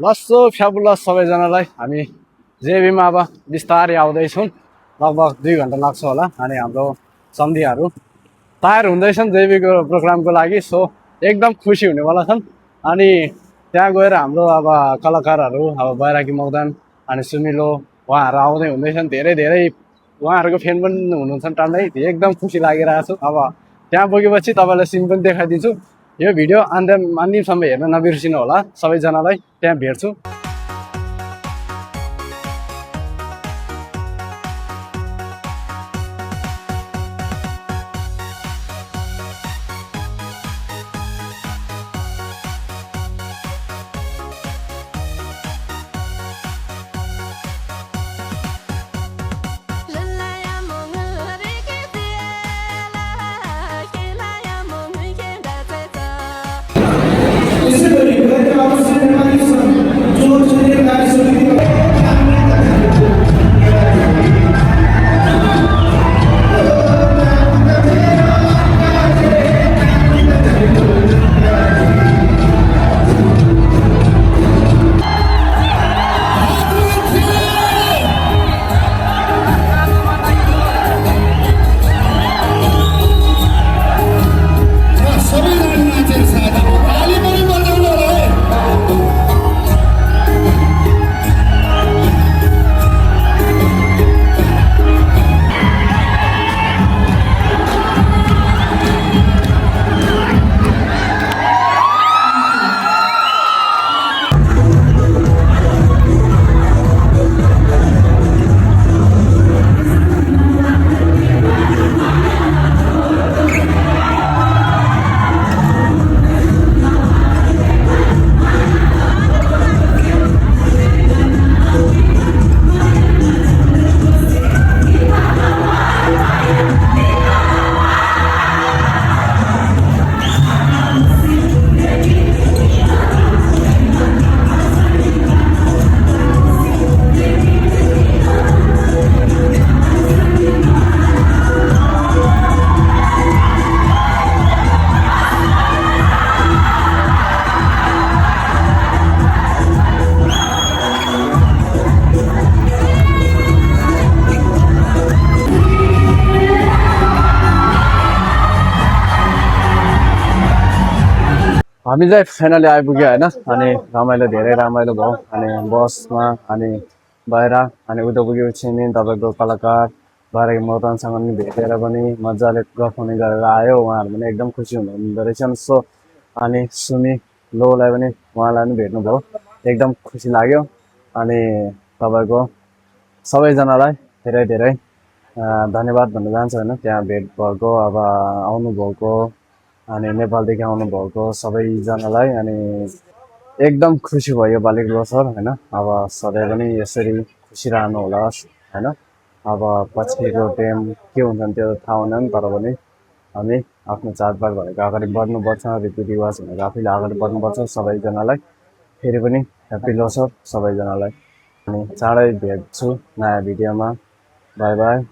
लस्सो fabulous सबैजनालाई हामी जेबीमा अब बिस्तारै आउँदैछौँ। लगभग 2 घन्टा लाग्छ होला। अनि हाम्रो सम्धिहरू तयार हुँदैछन् जेबीको प्रोग्रामको लागि। सो एकदम खुसी हुनेवाला छन्। अनि त्यहाँ गएर हाम्रो अब कलाकारहरू अब बैरागी मगदान अनि सुनिलो उहाँहरू आउँदै हुँदैछन्। धेरै धेरै उहाँहरूको फ्यान पनि हुनुहुन्छ टाढै। एकदम खुसी लागिरहेको छु। अब त्यहाँ पुगेपछि तपाईँलाई सिन पनि देखाइदिन्छु। यो भिडियो अन्तिमसम्म हेर्न नबिर्सिनु होला सबैजनालाई। त्यहाँ भेट्छु। हामी चाहिँ फाइनली आइपुग्यो होइन। अनि रमाइलो धेरै रमाइलो भयो। अनि बसमा अनि बाहिर अनि उता पुगेपछि नि तपाईँको कलाकार बैरागी मगदानसँग पनि भेटेर पनि मजाले गफनी गरेर आयो। उहाँहरू पनि एकदम खुसी हुनुहुँदो रहेछन्। सो अनि सुनि लोलाई पनि उहाँलाई पनि भेट्नुभयो। एकदम खुसी लाग्यो। अनि तपाईँको सबैजनालाई धेरै धेरै धन्यवाद भन्न चाहन्छु होइन। त्यहाँ भेट भएको अब आउनुभएको अनि नेपालदेखि आउनुभएको सबैजनालाई अनि एकदम खुसी भयो योपालिको लोसर होइन। अब सधैँ पनि यसरी खुसी रहनु होला होइन। अब पछिको टाइम के हुन्छ त्यो थाहा हुँदैन। तर पनि हामी आफ्नो चाडबाड भनेको अगाडि बढ्नुपर्छ। रीतिरिवाज भनेको आफैले अगाडि बढ्नुपर्छ। सबैजनालाई फेरि पनि ह्याप्पी लोसर सबैजनालाई। अनि चाँडै भेट्छु नयाँ भिडियोमा। By by.